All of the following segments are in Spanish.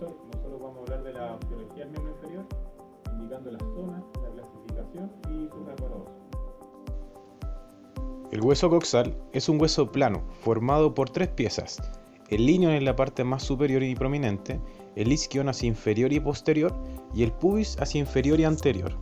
profesor, nosotros vamos a hablar de la osteología del miembro inferior, indicando las zonas, la clasificación y su reparo óseo. El hueso coxal es un hueso plano formado por tres piezas: el lineum en la parte más superior y prominente, el isquion hacia inferior y posterior y el pubis hacia inferior y anterior.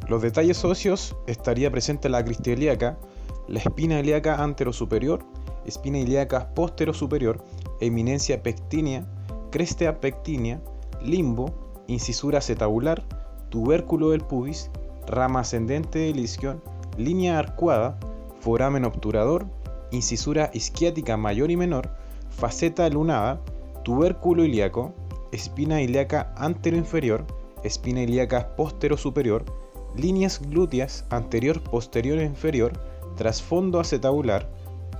Los detalles óseos estaría presente la crista ilíaca, la espina ilíaca anterosuperior, espina ilíaca posterosuperior, eminencia pectínea, cresta pectínea, limbo, incisura acetabular, tubérculo del pubis, rama ascendente del isquion, línea arcuada, foramen obturador, incisura isquiática mayor y menor, faceta lunada, tubérculo ilíaco, espina ilíaca anteroinferior, espina ilíaca posterosuperior, líneas glúteas anterior, posterior e inferior, trasfondo acetabular,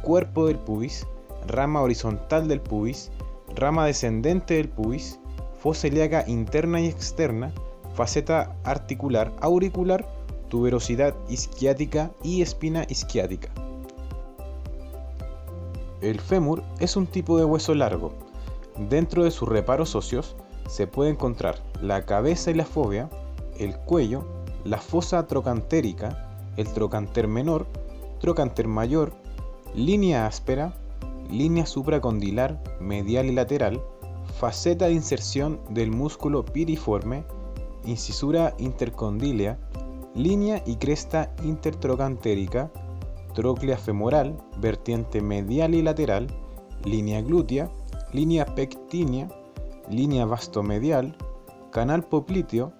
cuerpo del pubis, rama horizontal del pubis, rama descendente del pubis, fosa ilíaca interna y externa, faceta articular auricular, tuberosidad isquiática y espina isquiática. El fémur es un tipo de hueso largo. Dentro de sus reparos óseos se puede encontrar la cabeza y la fóvea, el cuello, la fosa trocantérica, el trocánter menor, trocánter mayor, línea áspera, línea supracondilar, medial y lateral, faceta de inserción del músculo piriforme, incisura intercondílea, línea y cresta intertrocantérica, tróclea femoral, vertiente medial y lateral, línea glútea, línea pectínea, línea vastomedial, canal popliteo,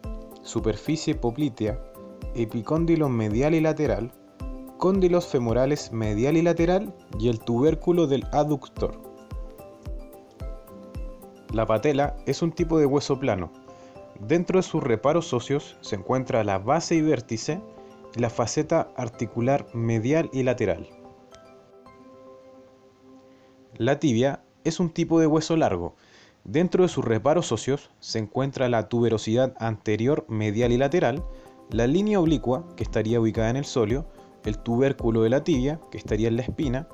superficie poplitea, epicóndilo medial y lateral, cóndilos femorales medial y lateral y el tubérculo del aductor. La patela es un tipo de hueso plano. Dentro de sus reparos óseos se encuentra la base y vértice y la faceta articular medial y lateral. La tibia es un tipo de hueso largo. Dentro de sus reparos óseos se encuentra la tuberosidad anterior, medial y lateral, la línea oblicua, que estaría ubicada en el sóleo, el tubérculo de la tibia, que estaría en la espina,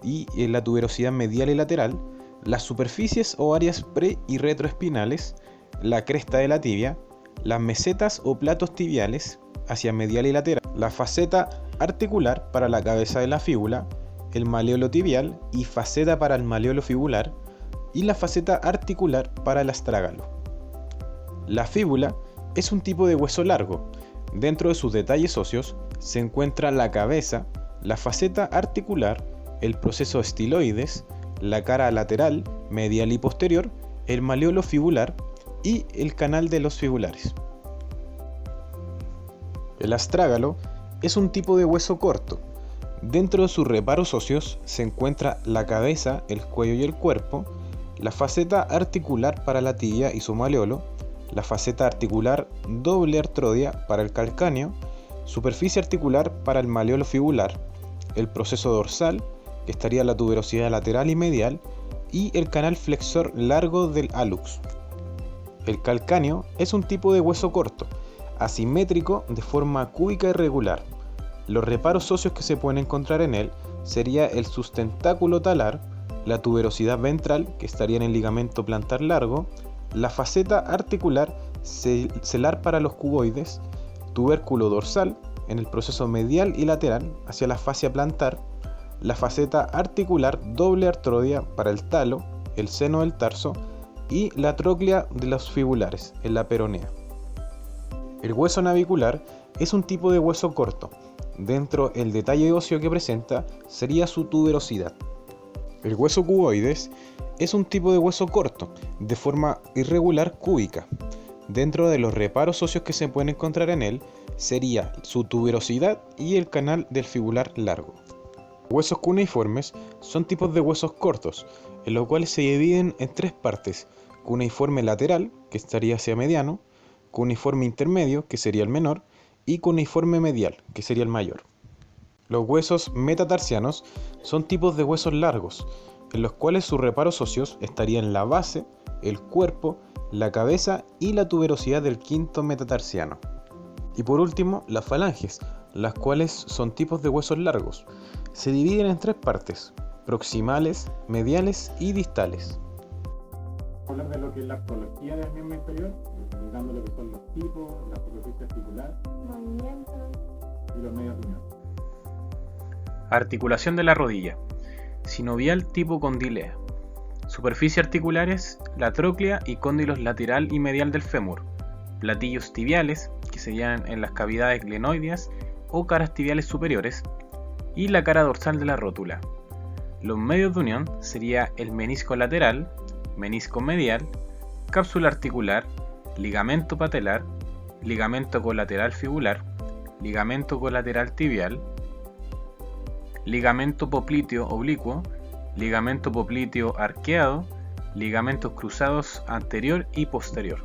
y en la tuberosidad medial y lateral, las superficies o áreas pre- y retroespinales, la cresta de la tibia, las mesetas o platos tibiales, hacia medial y lateral, la faceta articular para la cabeza de la fíbula, el maleolo tibial y faceta para el maleolo fibular, y la faceta articular para el astrágalo. La fíbula es un tipo de hueso largo. Dentro de sus detalles óseos se encuentra la cabeza, la faceta articular, el proceso estiloides, la cara lateral, medial y posterior, el maleolo fibular y el canal de los fibulares. El astrágalo es un tipo de hueso corto. Dentro de sus reparos óseos se encuentra la cabeza, el cuello y el cuerpo, la faceta articular para la tibia y su maleolo, la faceta articular doble artrodia para el calcáneo, superficie articular para el maleolo fibular, el proceso dorsal, que estaría la tuberosidad lateral y medial, y el canal flexor largo del hallux. El calcáneo es un tipo de hueso corto, asimétrico de forma cúbica irregular. Los reparos óseos que se pueden encontrar en él sería el sustentáculo talar, la tuberosidad ventral, que estaría en el ligamento plantar largo, la faceta articular celar para los cuboides, tubérculo dorsal en el proceso medial y lateral hacia la fascia plantar, la faceta articular doble artrodia para el talo, el seno del tarso y la tróclea de los fibulares en la peronea. El hueso navicular es un tipo de hueso corto. Dentro el detalle óseo que presenta sería su tuberosidad. El hueso cuboides es un tipo de hueso corto, de forma irregular cúbica. Dentro de los reparos óseos que se pueden encontrar en él sería su tuberosidad y el canal del fibular largo. Huesos cuneiformes son tipos de huesos cortos, en los cuales se dividen en tres partes: cuneiforme lateral, que estaría hacia mediano, cuneiforme intermedio, que sería el menor, y cuneiforme medial, que sería el mayor. Los huesos metatarsianos son tipos de huesos largos, en los cuales sus reparos óseos estarían la base, el cuerpo, la cabeza y la tuberosidad del quinto metatarsiano. Y por último, las falanges, las cuales son tipos de huesos largos. Se dividen en tres partes: proximales, mediales y distales. hablar de lo que es la artrología del miembro inferior, indicando lo que son los tipos, la superficie articular, movimientos y los medios de unión. Articulación de la rodilla. Sinovial tipo condilea. Superficies articulares, la tróclea y cóndilos lateral y medial del fémur. Platillos tibiales, que se hallan en las cavidades glenoideas o caras tibiales superiores. Y la cara dorsal de la rótula. Los medios de unión sería el menisco lateral, menisco medial, cápsula articular, ligamento patelar, ligamento colateral fibular, ligamento colateral tibial, ligamento popliteo oblicuo, ligamento popliteo arqueado, ligamentos cruzados anterior y posterior.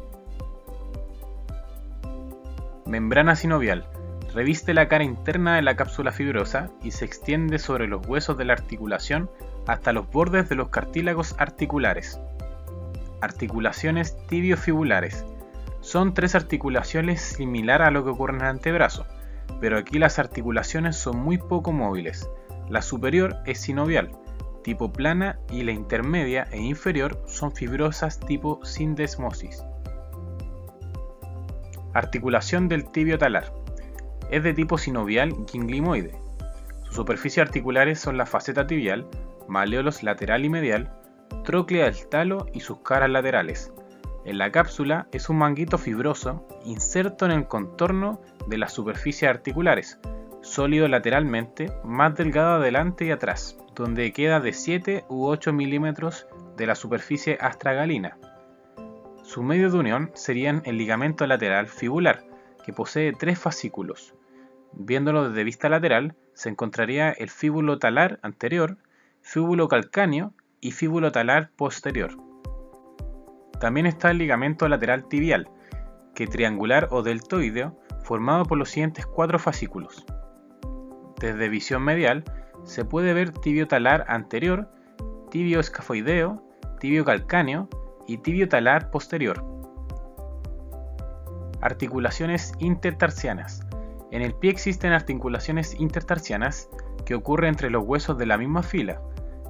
Membrana sinovial. Reviste la cara interna de la cápsula fibrosa y se extiende sobre los huesos de la articulación hasta los bordes de los cartílagos articulares. Articulaciones tibiofibulares. Son tres articulaciones similares a lo que ocurre en el antebrazo, pero aquí las articulaciones son muy poco móviles. La superior es sinovial, tipo plana, y la intermedia e inferior son fibrosas tipo sindesmosis. Articulación del tibio talar. Es de tipo sinovial ganglimoide. Sus superficies articulares son la faceta tibial, maleolos lateral y medial, tróclea del talo y sus caras laterales. En la cápsula es un manguito fibroso inserto en el contorno de las superficies articulares, sólido lateralmente, más delgado adelante y atrás, donde queda de 7 u 8 milímetros de la superficie astragalina. Sus medios de unión serían el ligamento lateral fibular, que posee 3 fascículos. Viéndolo desde vista lateral, se encontraría el fíbulo talar anterior, fíbulo calcáneo y fíbulo talar posterior. También está el ligamento lateral tibial, que triangular o deltoideo, formado por los siguientes 4 fascículos. Desde visión medial se puede ver tibio talar anterior, tibio escafoideo, tibio calcáneo y tibio talar posterior. Articulaciones intertarsianas. En el pie existen articulaciones intertarsianas que ocurren entre los huesos de la misma fila,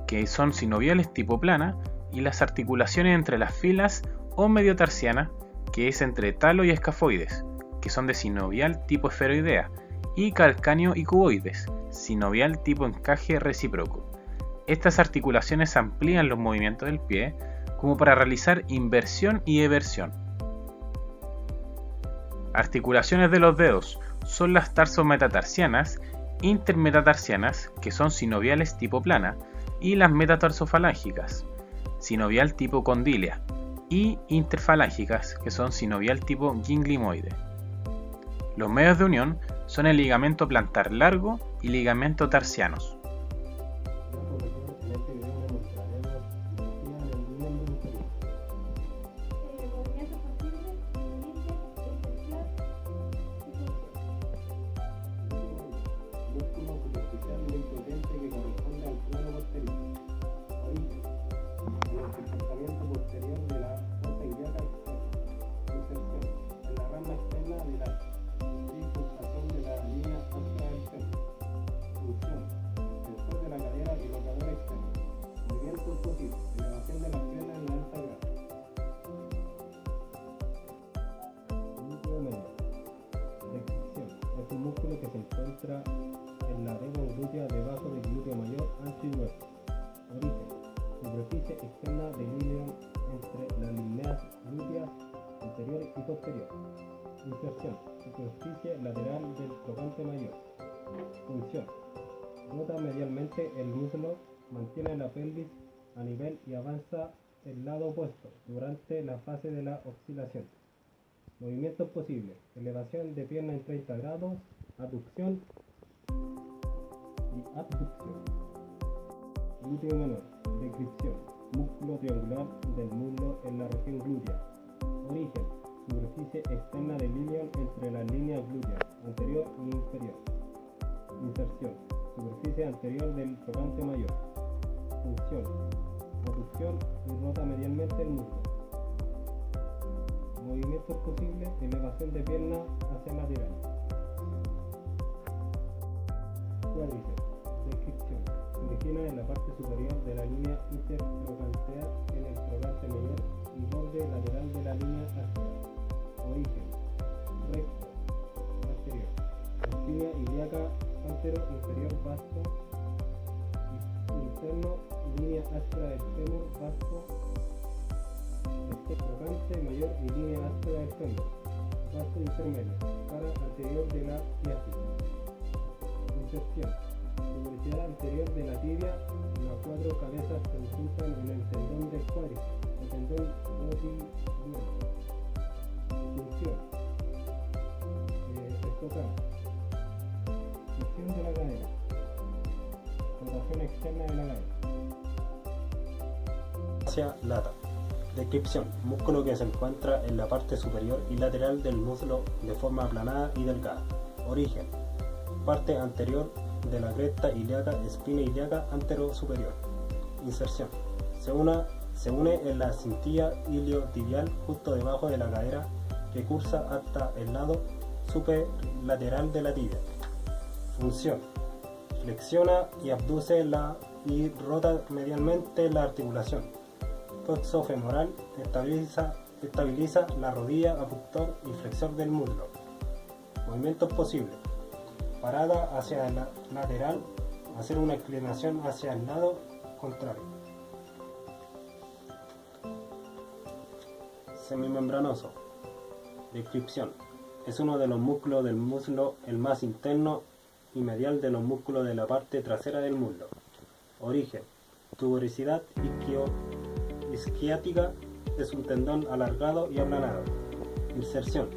que son sinoviales tipo plana, y las articulaciones entre las filas o mediotarsiana, que es entre talo y escafoides, que son de sinovial tipo esferoidea, y calcáneo y cuboides, sinovial tipo encaje recíproco. Estas articulaciones amplían los movimientos del pie como para realizar inversión y eversión. Articulaciones de los dedos son las tarso-metatarsianas, intermetatarsianas, que son sinoviales tipo plana, y las metatarsofalángicas, sinovial tipo condilea, y interfalángicas, que son sinovial tipo ganglimoide. Los medios de unión son el ligamento plantar largo y ligamento tarsianos. movimientos posibles, inicio, extensión y función. Músculo superficial muy potente que corresponde al plano posterior. Origen. El comportamiento posterior de la fosa ilíaca externa. Inserción. En la rama externa de la circunvalación de la línea amplia del fémur. Función. Sensor de la cadera y locador externo. Movimientos posibles. Elevación de las piernas en la alta grasa. Glúteo medio. Flexión. Es un músculo que se encuentra en la región glútea debajo del glúteo mayor, ancho y grueso. Origen. Superficie externa del ilion entre las líneas glúteas anterior y posterior. Inserción. Superficie lateral del trocante mayor. Función. Rota medialmente el muslo, mantiene la pelvis a nivel y avanza el lado opuesto durante la fase de la oscilación. Movimientos posibles. Elevación de pierna en 30 grados, aducción y abducción. Glúteo menor. Descripción. Músculo triangular del muslo en la región glútea. Origen. Superficie externa del ilion entre las líneas glúteas, anterior y inferior. Inserción. Superficie anterior del trocante mayor. Función. Aducción y rota medialmente el muslo. Movimientos posibles. Elevación de pierna hacia lateral. Cuádriceps. Descripción. Se origina en la parte superior de la línea intertrocántea en el trocante mayor y ilíaca antero inferior vasto, interno, línea áspera del fémur vasto, trocante mayor y línea áspera del fémur, vasto intermedio, cara anterior de la ciática. Inserción. Tuberosidad anterior de la tibia, las cuatro cabezas se juntan en el tendón del cuádriceps, o tendón notibial. Función. Estocar. Flexión de la cadera. Rotación externa de la cadera. Fascia lata. Descripción: músculo que se encuentra en la parte superior y lateral del muslo de forma aplanada y delgada. Origen: parte anterior de la cresta ilíaca, espina ilíaca antero-superior. Inserción: se une en la cintilla iliotibial justo debajo de la cadera que cursa hasta el lado superlateral de la tibia. Función: flexiona y abduce y rota medialmente la articulación toxofemoral, estabiliza la rodilla, abductor y flexor del muslo. Movimientos posibles: parada hacia la lateral, hacer una inclinación hacia el lado contrario. Semimembranoso. Descripción: es uno de los músculos del muslo, el más interno y medial de los músculos de la parte trasera del muslo. Origen: tuberosidad isquiática, es un tendón alargado y aplanado. Inserción: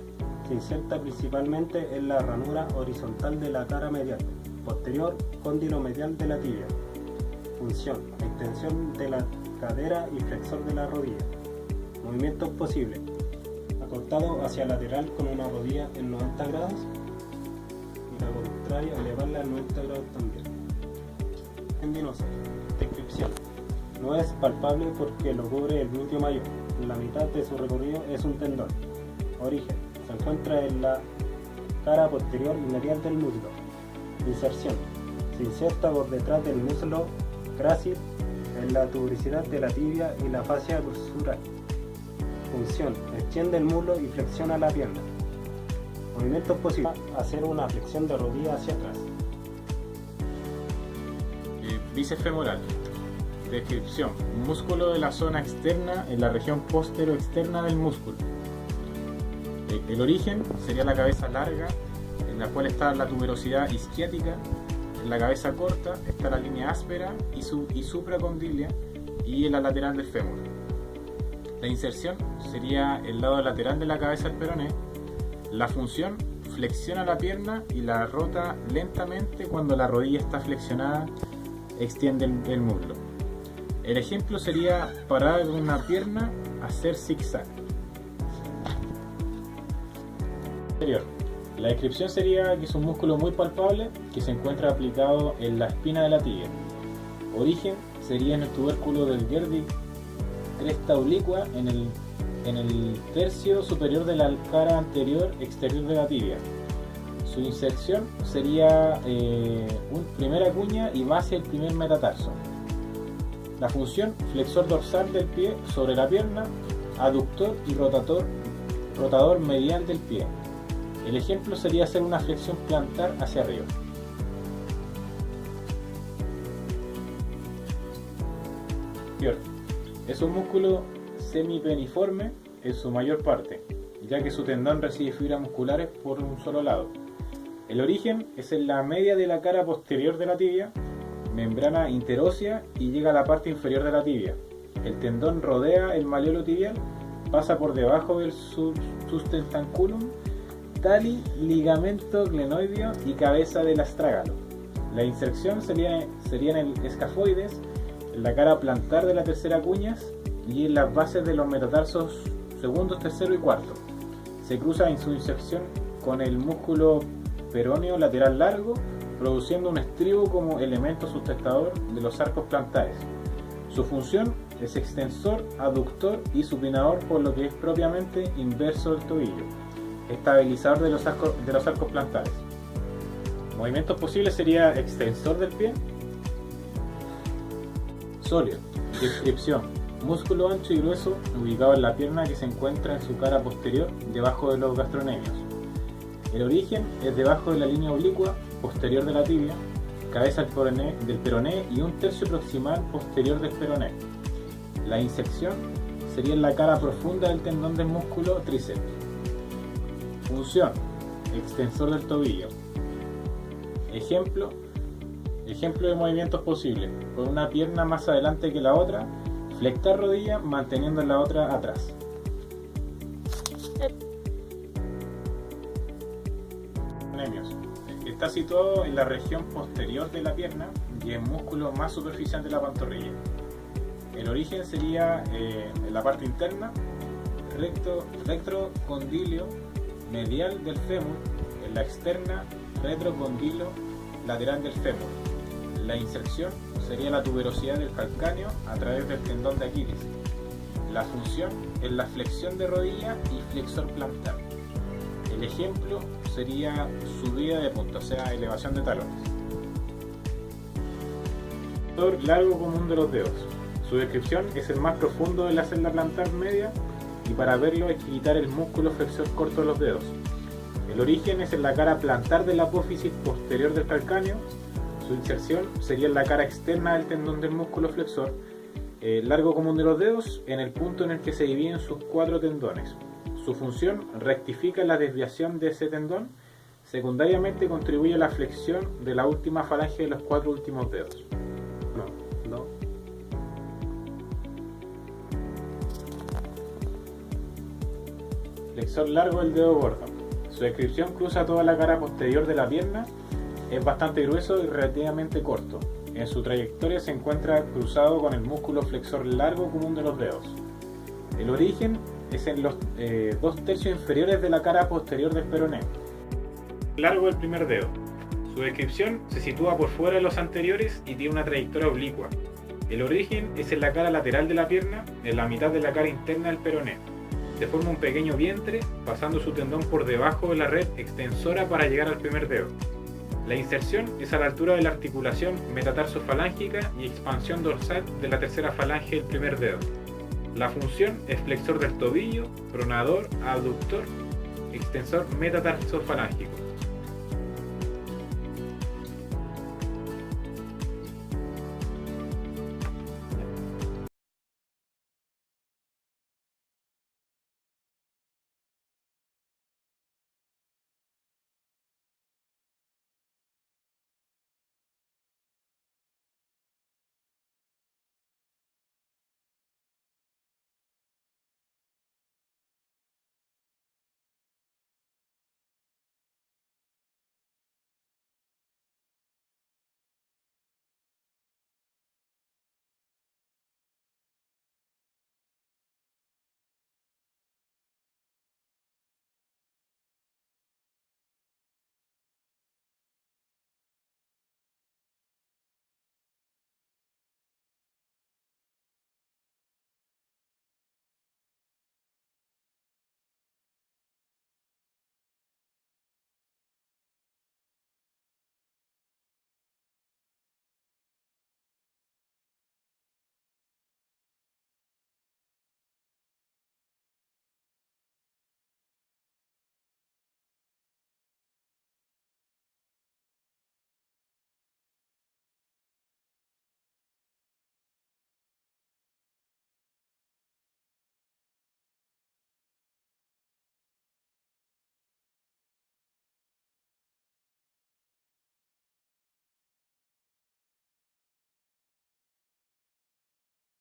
se inserta principalmente en la ranura horizontal de la cara medial, posterior cóndilo medial de la tibia. Función: extensión de la cadera y flexor de la rodilla. Movimientos posibles: acortado hacia lateral con una rodilla en 90 grados y la contraria elevarla a 90 grados también. Tendinoso. Descripción: no es palpable porque lo cubre el glúteo mayor. La mitad de su recorrido es un tendón. Origen: se encuentra en la cara posterior y medial del muslo. Inserción: se inserta por detrás del muslo grácil en la tuberosidad de la tibia y la fascia dorsal. Función: extiende el muslo y flexiona la pierna. Movimientos posibles: hacer una flexión de rodilla hacia atrás. Bíceps femoral. Descripción: músculo de la zona externa en la región postero-externa del músculo. El origen sería la cabeza larga, en la cual está la tuberosidad isquiática. En la cabeza corta está la línea áspera y supracondilia, y en la lateral del fémur. La inserción sería el lado lateral de la cabeza del peroné. La función: flexiona la pierna y la rota lentamente cuando la rodilla está flexionada, extiende el muslo. El ejemplo sería parar con una pierna, hacer zigzag. Anterior. La descripción sería que es un músculo muy palpable que se encuentra aplicado en la espina de la tibia. Origen sería en el tubérculo del Gerdi, cresta oblicua, en el tercio superior de la cara anterior exterior de la tibia. Su inserción sería primera cuña y base del primer metatarso. La función: flexor dorsal del pie sobre la pierna, aductor y rotador medial del pie. El ejemplo sería hacer una flexión plantar hacia arriba. Es un músculo semipeniforme en su mayor parte, ya que su tendón recibe fibras musculares por un solo lado. El origen es en la media de la cara posterior de la tibia, membrana interósea, y llega a la parte inferior de la tibia. El tendón rodea el malleolo tibial, pasa por debajo del sustentanculum, tali, ligamento glenoideo y cabeza del astrágalo. La inserción sería en el escafoides, en la cara plantar de la tercera cuñas y en las bases de los metatarsos segundos, tercero y cuarto. Se cruza en su inserción con el músculo peroneo lateral largo, produciendo un estribo como elemento sustentador de los arcos plantares. Su función es extensor, aductor y supinador, por lo que es propiamente inverso del tobillo, estabilizador de los arcos plantares. Movimientos posibles sería extensor del pie. Sólido. Descripción: músculo ancho y grueso ubicado en la pierna que se encuentra en su cara posterior, debajo de los gastronemios. El origen es debajo de la línea oblicua, posterior de la tibia, cabeza del peroné y un tercio proximal posterior del peroné. La insección sería en la cara profunda del tendón del músculo tríceps. Función: extensor del tobillo. Ejemplo de movimientos posibles: con una pierna más adelante que la otra, flectar rodilla manteniendo la otra atrás. Nemios. Está situado en la región posterior de la pierna y es músculo más superficial de la pantorrilla. El origen sería en la parte interna, retrocondilio medial del fémur, en la externa, retrocondilio lateral del fémur. La inserción sería la tuberosidad del calcáneo a través del tendón de Aquiles. La función es la flexión de rodilla y flexor plantar. El ejemplo sería subida de punta, o sea, elevación de talones. Largo común de los dedos. Su descripción es el más profundo de la celda plantar media y para verlo hay que quitar el músculo flexor corto de los dedos. El origen es en la cara plantar de la apófisis posterior del calcáneo. Su inserción sería en la cara externa del tendón del músculo flexor. Largo común de los dedos en el punto en el que se dividen sus 4 tendones. Su función: rectifica la desviación de ese tendón. Secundariamente contribuye a la flexión de la última falange de los 4 últimos dedos. Flexor largo del dedo gordo. Su descripción: cruza toda la cara posterior de la pierna, es bastante grueso y relativamente corto. En su trayectoria se encuentra cruzado con el músculo flexor largo común de los dedos. El origen es en los 2/3 inferiores de la cara posterior del peroné. Largo del primer dedo. Su descripción: se sitúa por fuera de los anteriores y tiene una trayectoria oblicua. El origen es en la cara lateral de la pierna, en la mitad de la cara interna del peroné. Se forma un pequeño vientre, pasando su tendón por debajo de la red extensora para llegar al primer dedo. La inserción es a la altura de la articulación metatarsofalángica y expansión dorsal de la tercera falange del primer dedo. La función es flexor del tobillo, pronador, abductor, extensor metatarsofalángico.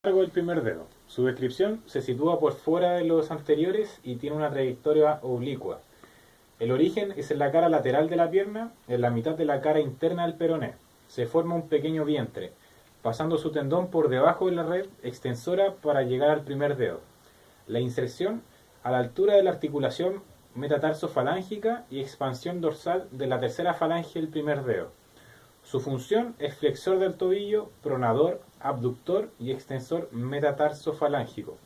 Largo del primer dedo. Su descripción: se sitúa por fuera de los anteriores y tiene una trayectoria oblicua. El origen es en la cara lateral de la pierna, en la mitad de la cara interna del peroné. Se forma un pequeño vientre, pasando su tendón por debajo de la red extensora para llegar al primer dedo. La inserción: a la altura de la articulación metatarsofalángica y expansión dorsal de la tercera falange del primer dedo. Su función es flexor del tobillo, pronador, abductor y extensor metatarsofalángico.